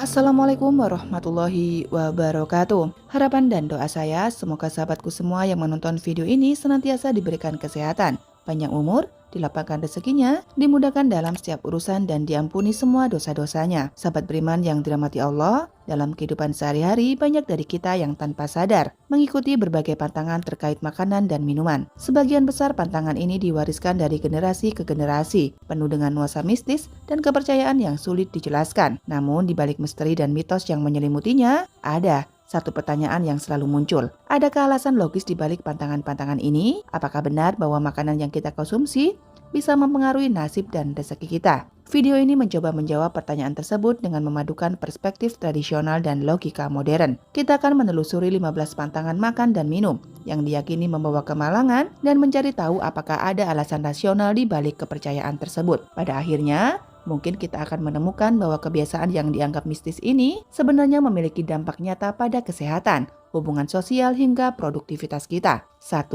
Assalamualaikum warahmatullahi wabarakatuh. Harapan dan doa saya semoga sahabatku semua yang menonton video ini senantiasa diberikan kesehatan, panjang umur, dilapangkan rezekinya, dimudahkan dalam setiap urusan dan diampuni semua dosa-dosanya. Sahabat beriman yang dirahmati Allah, dalam kehidupan sehari-hari banyak dari kita yang tanpa sadar mengikuti berbagai pantangan terkait makanan dan minuman. Sebagian besar pantangan ini diwariskan dari generasi ke generasi, penuh dengan nuansa mistis dan kepercayaan yang sulit dijelaskan. Namun di balik misteri dan mitos yang menyelimutinya, ada satu pertanyaan yang selalu muncul. Adakah alasan logis di balik pantangan-pantangan ini? Apakah benar bahwa makanan yang kita konsumsi bisa mempengaruhi nasib dan rezeki kita? Video ini mencoba menjawab pertanyaan tersebut dengan memadukan perspektif tradisional dan logika modern. Kita akan menelusuri 15 pantangan makan dan minum yang diyakini membawa kemalangan dan mencari tahu apakah ada alasan rasional di balik kepercayaan tersebut. Pada akhirnya, mungkin kita akan menemukan bahwa kebiasaan yang dianggap mistis ini sebenarnya memiliki dampak nyata pada kesehatan, hubungan sosial hingga produktivitas kita. 1.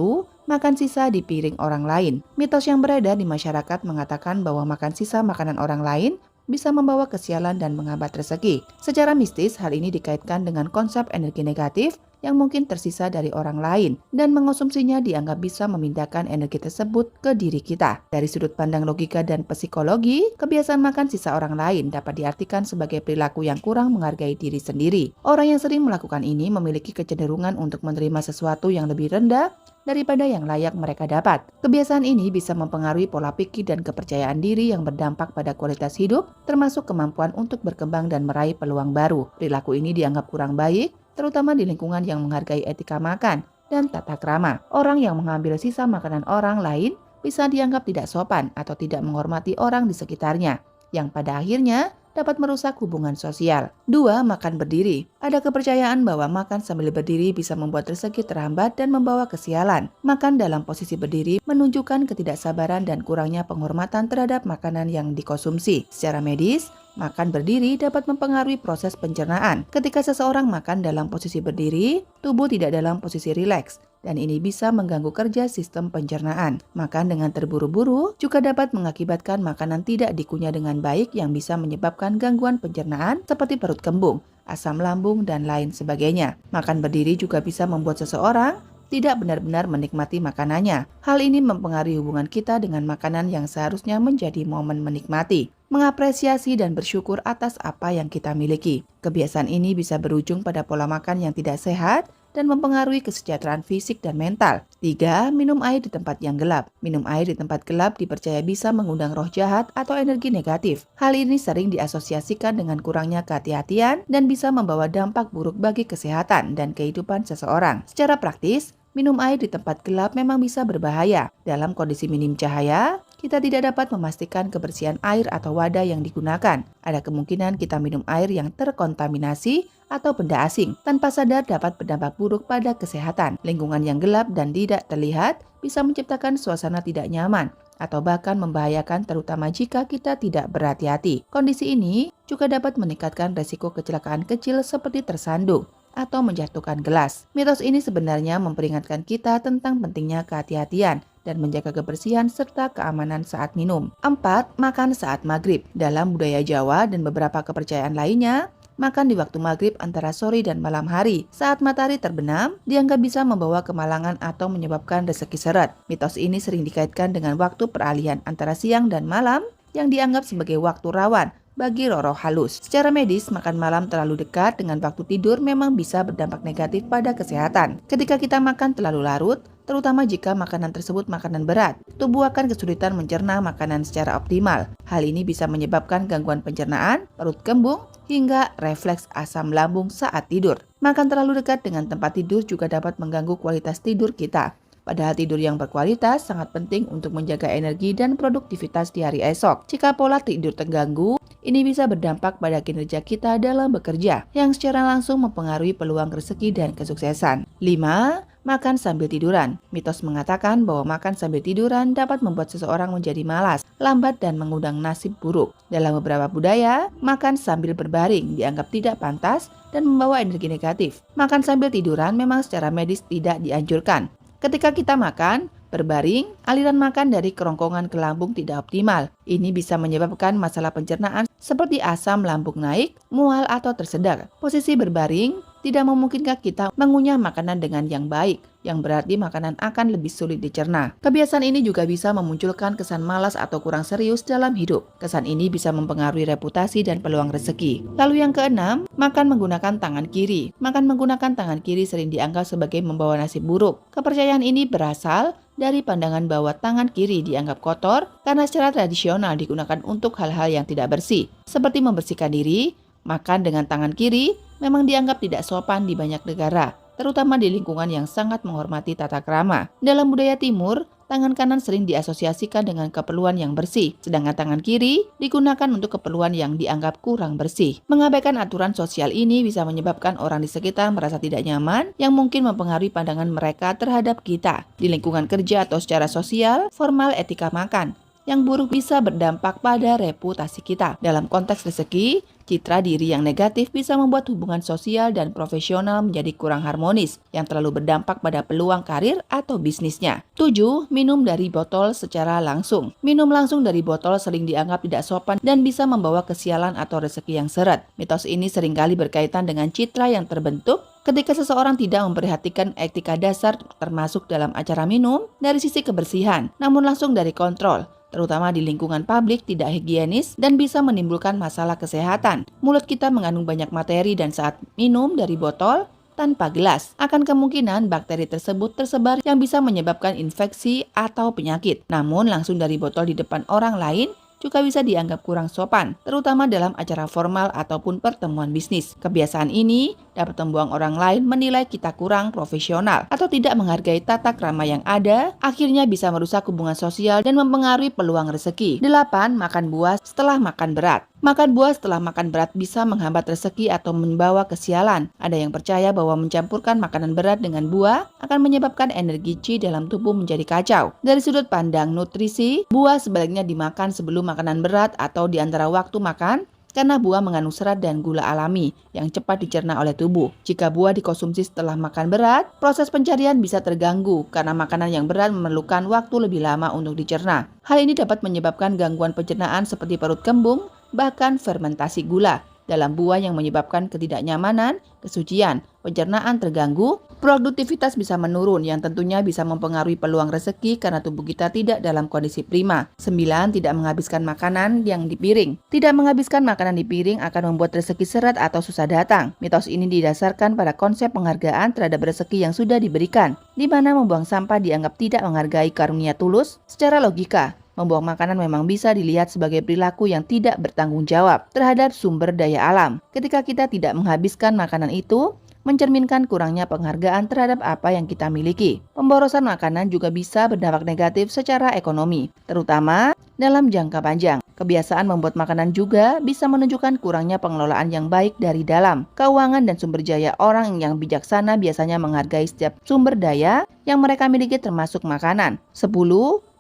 Makan sisa di piring orang lain. Mitos yang beredar di masyarakat mengatakan bahwa makan sisa makanan orang lain bisa membawa kesialan dan menghambat rezeki. Secara mistis, hal ini dikaitkan dengan konsep energi negatif yang mungkin tersisa dari orang lain dan mengonsumsinya dianggap bisa memindahkan energi tersebut ke diri kita. Dari sudut pandang logika dan psikologi, kebiasaan makan sisa orang lain dapat diartikan sebagai perilaku yang kurang menghargai diri sendiri. Orang yang sering melakukan ini memiliki kecenderungan untuk menerima sesuatu yang lebih rendah daripada yang layak mereka dapat. Kebiasaan ini bisa mempengaruhi pola pikir dan kepercayaan diri yang berdampak pada kualitas hidup, termasuk kemampuan untuk berkembang dan meraih peluang baru. Perilaku ini dianggap kurang baik, terutama di lingkungan yang menghargai etika makan dan tata krama. Orang yang mengambil sisa makanan orang lain bisa dianggap tidak sopan atau tidak menghormati orang di sekitarnya, yang pada akhirnya dapat merusak hubungan sosial. 2. Makan berdiri. Ada kepercayaan bahwa makan sambil berdiri bisa membuat rezeki terhambat dan membawa kesialan. Makan dalam posisi berdiri menunjukkan ketidaksabaran dan kurangnya penghormatan terhadap makanan yang dikonsumsi. Secara medis, makan berdiri dapat mempengaruhi proses pencernaan. Ketika seseorang makan dalam posisi berdiri, tubuh tidak dalam posisi rileks, dan ini bisa mengganggu kerja sistem pencernaan. Makan dengan terburu-buru juga dapat mengakibatkan makanan tidak dikunyah dengan baik yang bisa menyebabkan gangguan pencernaan seperti perut kembung, asam lambung, dan lain sebagainya. Makan berdiri juga bisa membuat seseorang tidak benar-benar menikmati makanannya. Hal ini mempengaruhi hubungan kita dengan makanan yang seharusnya menjadi momen menikmati, mengapresiasi dan bersyukur atas apa yang kita miliki. Kebiasaan ini bisa berujung pada pola makan yang tidak sehat dan mempengaruhi kesejahteraan fisik dan mental. 3. Minum air di tempat yang gelap. Minum air di tempat gelap dipercaya bisa mengundang roh jahat atau energi negatif. Hal ini sering diasosiasikan dengan kurangnya kehati-hatian dan bisa membawa dampak buruk bagi kesehatan dan kehidupan seseorang. Secara praktis, minum air di tempat gelap memang bisa berbahaya. Dalam kondisi minim cahaya, kita tidak dapat memastikan kebersihan air atau wadah yang digunakan. Ada kemungkinan kita minum air yang terkontaminasi atau benda asing tanpa sadar dapat berdampak buruk pada kesehatan. Lingkungan yang gelap dan tidak terlihat bisa menciptakan suasana tidak nyaman atau bahkan membahayakan, terutama jika kita tidak berhati-hati. Kondisi ini juga dapat meningkatkan resiko kecelakaan kecil seperti tersandung atau menjatuhkan gelas. Mitos ini sebenarnya memperingatkan kita tentang pentingnya kehati-hatian dan menjaga kebersihan serta keamanan saat minum. 4. Makan saat maghrib. Dalam budaya Jawa dan beberapa kepercayaan lainnya, makan di waktu maghrib antara sore dan malam hari saat matahari terbenam dianggap bisa membawa kemalangan atau menyebabkan rezeki seret. Mitos ini sering dikaitkan dengan waktu peralihan antara siang dan malam yang dianggap sebagai waktu rawan bagi roh-roh halus. Secara medis, makan malam terlalu dekat dengan waktu tidur memang bisa berdampak negatif pada kesehatan. Ketika kita makan terlalu larut, terutama jika makanan tersebut makanan berat, tubuh akan kesulitan mencerna makanan secara optimal. Hal ini bisa menyebabkan gangguan pencernaan, perut kembung, hingga refleks asam lambung saat tidur. Makan terlalu dekat dengan tempat tidur juga dapat mengganggu kualitas tidur kita. Padahal tidur yang berkualitas sangat penting untuk menjaga energi dan produktivitas di hari esok. Jika pola tidur terganggu, ini bisa berdampak pada kinerja kita dalam bekerja, yang secara langsung mempengaruhi peluang rezeki dan kesuksesan. 5. Makan sambil tiduran. Mitos mengatakan bahwa makan sambil tiduran dapat membuat seseorang menjadi malas, lambat, dan mengundang nasib buruk. Dalam beberapa budaya, makan sambil berbaring dianggap tidak pantas dan membawa energi negatif. Makan sambil tiduran memang secara medis tidak dianjurkan. Ketika kita makan berbaring, aliran makan dari kerongkongan ke lambung tidak optimal. Ini bisa menyebabkan masalah pencernaan seperti asam lambung naik, mual atau tersedak. Posisi berbaring tidak memungkinkan kita mengunyah makanan dengan yang baik, yang berarti makanan akan lebih sulit dicerna. Kebiasaan ini juga bisa memunculkan kesan malas atau kurang serius dalam hidup. Kesan ini bisa mempengaruhi reputasi dan peluang rezeki. Lalu yang keenam, makan menggunakan tangan kiri. Makan menggunakan tangan kiri sering dianggap sebagai membawa nasib buruk. Kepercayaan ini berasal dari pandangan bahwa tangan kiri dianggap kotor karena secara tradisional digunakan untuk hal-hal yang tidak bersih, seperti membersihkan diri. Makan dengan tangan kiri memang dianggap tidak sopan di banyak negara, terutama di lingkungan yang sangat menghormati tata krama. Dalam budaya timur, tangan kanan sering diasosiasikan dengan keperluan yang bersih, sedangkan tangan kiri digunakan untuk keperluan yang dianggap kurang bersih. Mengabaikan aturan sosial ini bisa menyebabkan orang di sekitar merasa tidak nyaman, yang mungkin mempengaruhi pandangan mereka terhadap kita. Di lingkungan kerja atau secara sosial, formal etika makan yang buruk bisa berdampak pada reputasi kita. Dalam konteks rezeki, citra diri yang negatif bisa membuat hubungan sosial dan profesional menjadi kurang harmonis, yang terlalu berdampak pada peluang karir atau bisnisnya. 7. Minum dari botol secara langsung. Minum langsung dari botol sering dianggap tidak sopan dan bisa membawa kesialan atau rezeki yang seret. Mitos ini seringkali berkaitan dengan citra yang terbentuk ketika seseorang tidak memperhatikan etika dasar termasuk dalam acara minum dari sisi kebersihan, namun langsung dari kontrol, terutama di lingkungan publik tidak higienis dan bisa menimbulkan masalah kesehatan. Mulut kita mengandung banyak materi dan saat minum dari botol tanpa gelas, akan kemungkinan bakteri tersebut tersebar yang bisa menyebabkan infeksi atau penyakit. Namun langsung dari botol di depan orang lain juga bisa dianggap kurang sopan, terutama dalam acara formal ataupun pertemuan bisnis. Kebiasaan ini dapat membuang orang lain menilai kita kurang profesional atau tidak menghargai tata krama yang ada, akhirnya bisa merusak hubungan sosial dan mempengaruhi peluang rezeki. 8. Makan buah setelah makan berat. Makan buah setelah makan berat bisa menghambat rezeki atau membawa kesialan. Ada yang percaya bahwa mencampurkan makanan berat dengan buah akan menyebabkan energi Qi dalam tubuh menjadi kacau. Dari sudut pandang nutrisi, buah sebaliknya dimakan sebelum makanan berat atau di antara waktu makan, karena buah mengandung serat dan gula alami yang cepat dicerna oleh tubuh. Jika buah dikonsumsi setelah makan berat, proses pencernaan bisa terganggu karena makanan yang berat memerlukan waktu lebih lama untuk dicerna. Hal ini dapat menyebabkan gangguan pencernaan seperti perut kembung, bahkan fermentasi gula dalam buah yang menyebabkan ketidaknyamanan, kesucian, pencernaan terganggu, produktivitas bisa menurun yang tentunya bisa mempengaruhi peluang rezeki karena tubuh kita tidak dalam kondisi prima. 9. Tidak menghabiskan makanan yang di piring. Tidak menghabiskan makanan di piring akan membuat rezeki seret atau susah datang. Mitos ini didasarkan pada konsep penghargaan terhadap rezeki yang sudah diberikan, di mana membuang sampah dianggap tidak menghargai karunia tulus. Secara logika, membuang makanan memang bisa dilihat sebagai perilaku yang tidak bertanggung jawab terhadap sumber daya alam. Ketika kita tidak menghabiskan makanan itu, mencerminkan kurangnya penghargaan terhadap apa yang kita miliki. Pemborosan makanan juga bisa berdampak negatif secara ekonomi, terutama dalam jangka panjang. Kebiasaan membuat makanan juga bisa menunjukkan kurangnya pengelolaan yang baik dari dalam. Keuangan dan sumber daya. Orang yang bijaksana biasanya menghargai setiap sumber daya yang mereka miliki termasuk makanan. 10.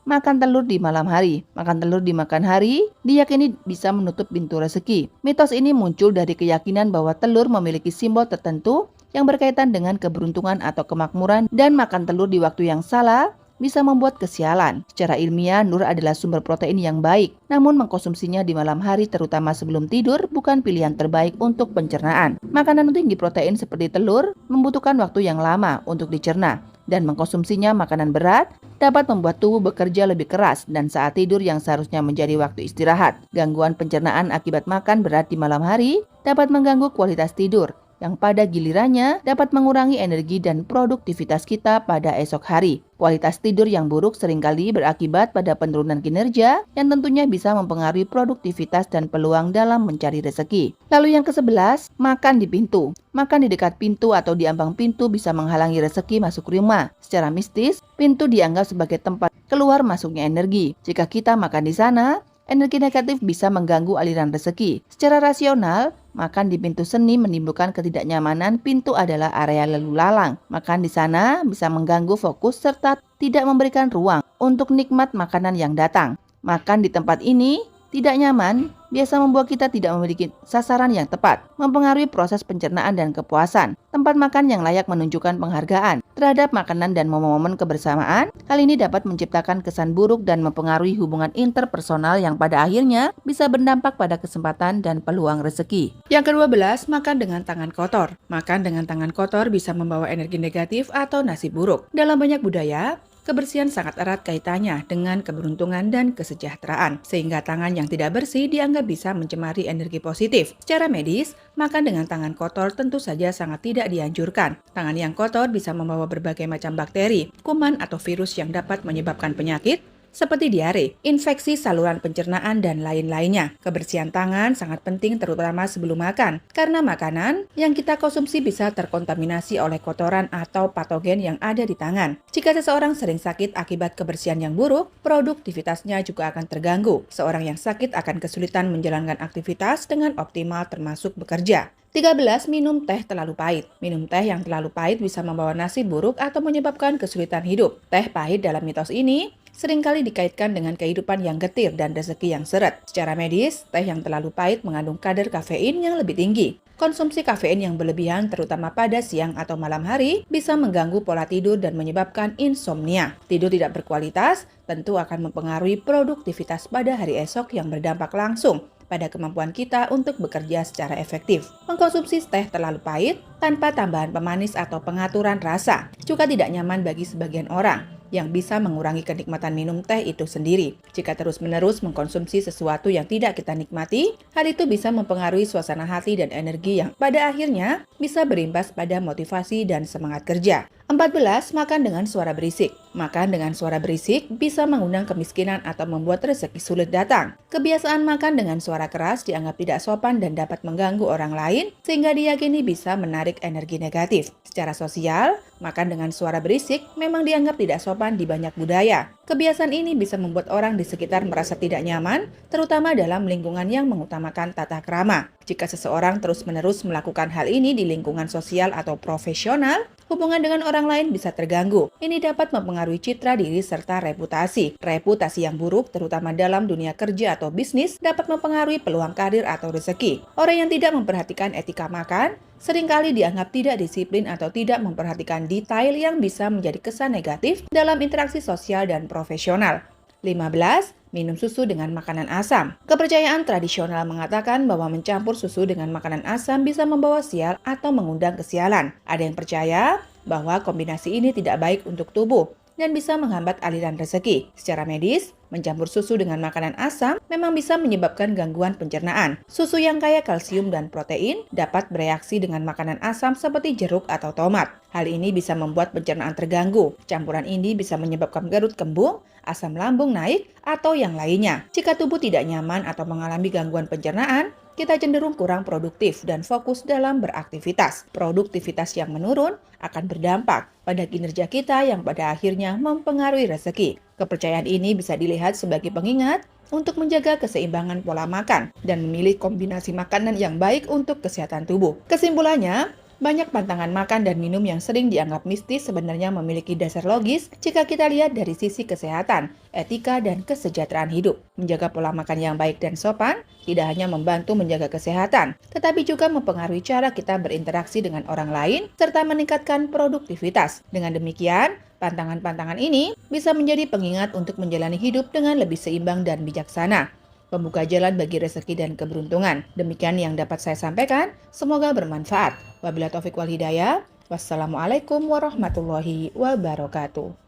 Makan telur di malam hari. Makan telur di makan hari diyakini bisa menutup pintu rezeki. Mitos ini muncul dari keyakinan bahwa telur memiliki simbol tertentu yang berkaitan dengan keberuntungan atau kemakmuran, dan makan telur di waktu yang salah bisa membuat kesialan. Secara ilmiah, nur adalah sumber protein yang baik, namun mengkonsumsinya di malam hari terutama sebelum tidur bukan pilihan terbaik untuk pencernaan. Makanan tinggi protein seperti telur membutuhkan waktu yang lama untuk dicerna, dan mengkonsumsinya makanan berat dapat membuat tubuh bekerja lebih keras dan saat tidur yang seharusnya menjadi waktu istirahat. Gangguan pencernaan akibat makan berat di malam hari dapat mengganggu kualitas tidur, yang pada gilirannya dapat mengurangi energi dan produktivitas kita pada esok hari. Kualitas tidur yang buruk seringkali berakibat pada penurunan kinerja yang tentunya bisa mempengaruhi produktivitas dan peluang dalam mencari rezeki. Lalu yang ke-11, makan di pintu. Makan di dekat pintu atau di ambang pintu bisa menghalangi rezeki masuk rumah. Secara mistis, pintu dianggap sebagai tempat keluar masuknya energi. Jika kita makan di sana, energi negatif bisa mengganggu aliran rezeki. Secara rasional, makan di pintu seni menimbulkan ketidaknyamanan. Pintu adalah area lalu lalang. Makan di sana bisa mengganggu fokus serta tidak memberikan ruang untuk nikmat makanan yang datang. Makan di tempat ini Tidak nyaman biasa membuat kita tidak memiliki sasaran yang tepat, mempengaruhi proses pencernaan dan kepuasan. Tempat makan yang layak menunjukkan penghargaan terhadap makanan dan momen-momen kebersamaan. Hal ini dapat menciptakan kesan buruk dan mempengaruhi hubungan interpersonal yang pada akhirnya bisa berdampak pada kesempatan dan peluang rezeki. Yang ke-12, makan dengan tangan kotor. Makan dengan tangan kotor bisa membawa energi negatif atau nasib buruk. Dalam banyak budaya, kebersihan sangat erat kaitannya dengan keberuntungan dan kesejahteraan, sehingga tangan yang tidak bersih dianggap bisa mencemari energi positif. Secara medis, makan dengan tangan kotor tentu saja sangat tidak dianjurkan. Tangan yang kotor bisa membawa berbagai macam bakteri, kuman atau virus yang dapat menyebabkan penyakit, seperti diare, infeksi saluran pencernaan, dan lain-lainnya. Kebersihan tangan sangat penting terutama sebelum makan, karena makanan yang kita konsumsi bisa terkontaminasi oleh kotoran atau patogen yang ada di tangan. Jika seseorang sering sakit akibat kebersihan yang buruk, produktivitasnya juga akan terganggu. Seorang yang sakit akan kesulitan menjalankan aktivitas dengan optimal termasuk bekerja. 13. Minum teh terlalu pahit. Minum teh yang terlalu pahit bisa membawa nasib buruk atau menyebabkan kesulitan hidup. Teh pahit dalam mitos ini seringkali dikaitkan dengan kehidupan yang getir dan rezeki yang seret. Secara medis, teh yang terlalu pahit mengandung kadar kafein yang lebih tinggi. Konsumsi kafein yang berlebihan terutama pada siang atau malam hari bisa mengganggu pola tidur dan menyebabkan insomnia. Tidur tidak berkualitas tentu akan mempengaruhi produktivitas pada hari esok yang berdampak langsung pada kemampuan kita untuk bekerja secara efektif. Mengkonsumsi teh terlalu pahit tanpa tambahan pemanis atau pengaturan rasa juga tidak nyaman bagi sebagian orang, yang bisa mengurangi kenikmatan minum teh itu sendiri. Jika terus-menerus mengkonsumsi sesuatu yang tidak kita nikmati, hal itu bisa mempengaruhi suasana hati dan energi yang pada akhirnya bisa berimbas pada motivasi dan semangat kerja. 14. Makan dengan suara berisik. Makan dengan suara berisik bisa mengundang kemiskinan atau membuat rezeki sulit datang. Kebiasaan makan dengan suara keras dianggap tidak sopan dan dapat mengganggu orang lain, sehingga diyakini bisa menarik energi negatif. Secara sosial, makan dengan suara berisik memang dianggap tidak sopan di banyak budaya. Kebiasaan ini bisa membuat orang di sekitar merasa tidak nyaman, terutama dalam lingkungan yang mengutamakan tata krama. Jika seseorang terus-menerus melakukan hal ini di lingkungan sosial atau profesional, hubungan dengan orang lain bisa terganggu. Ini dapat mempengaruhi citra diri serta reputasi. Reputasi yang buruk, terutama dalam dunia kerja atau bisnis, dapat mempengaruhi peluang karir atau rezeki. Orang yang tidak memperhatikan etika makan seringkali dianggap tidak disiplin atau tidak memperhatikan detail yang bisa menjadi kesan negatif dalam interaksi sosial dan profesional. 15. Minum susu dengan makanan asam. Kepercayaan tradisional mengatakan bahwa mencampur susu dengan makanan asam bisa membawa sial atau mengundang kesialan. Ada yang percaya bahwa kombinasi ini tidak baik untuk tubuh dan bisa menghambat aliran rezeki. Secara medis, mencampur susu dengan makanan asam memang bisa menyebabkan gangguan pencernaan. Susu yang kaya kalsium dan protein dapat bereaksi dengan makanan asam seperti jeruk atau tomat. Hal ini bisa membuat pencernaan terganggu. Campuran ini bisa menyebabkan garut kembung, asam lambung naik, atau yang lainnya. Jika tubuh tidak nyaman atau mengalami gangguan pencernaan, kita cenderung kurang produktif dan fokus dalam beraktivitas. Produktivitas yang menurun akan berdampak pada kinerja kita yang pada akhirnya mempengaruhi rezeki. Kepercayaan ini bisa dilihat sebagai pengingat untuk menjaga keseimbangan pola makan dan memilih kombinasi makanan yang baik untuk kesehatan tubuh. Kesimpulannya, banyak pantangan makan dan minum yang sering dianggap mistis sebenarnya memiliki dasar logis jika kita lihat dari sisi kesehatan, etika, dan kesejahteraan hidup. Menjaga pola makan yang baik dan sopan tidak hanya membantu menjaga kesehatan, tetapi juga mempengaruhi cara kita berinteraksi dengan orang lain serta meningkatkan produktivitas. Dengan demikian, pantangan-pantangan ini bisa menjadi pengingat untuk menjalani hidup dengan lebih seimbang dan bijaksana, membuka jalan bagi rezeki dan keberuntungan. Demikian yang dapat saya sampaikan, semoga bermanfaat. Wabillahi taufiq wal hidayah. Wassalamualaikum warahmatullahi wabarakatuh.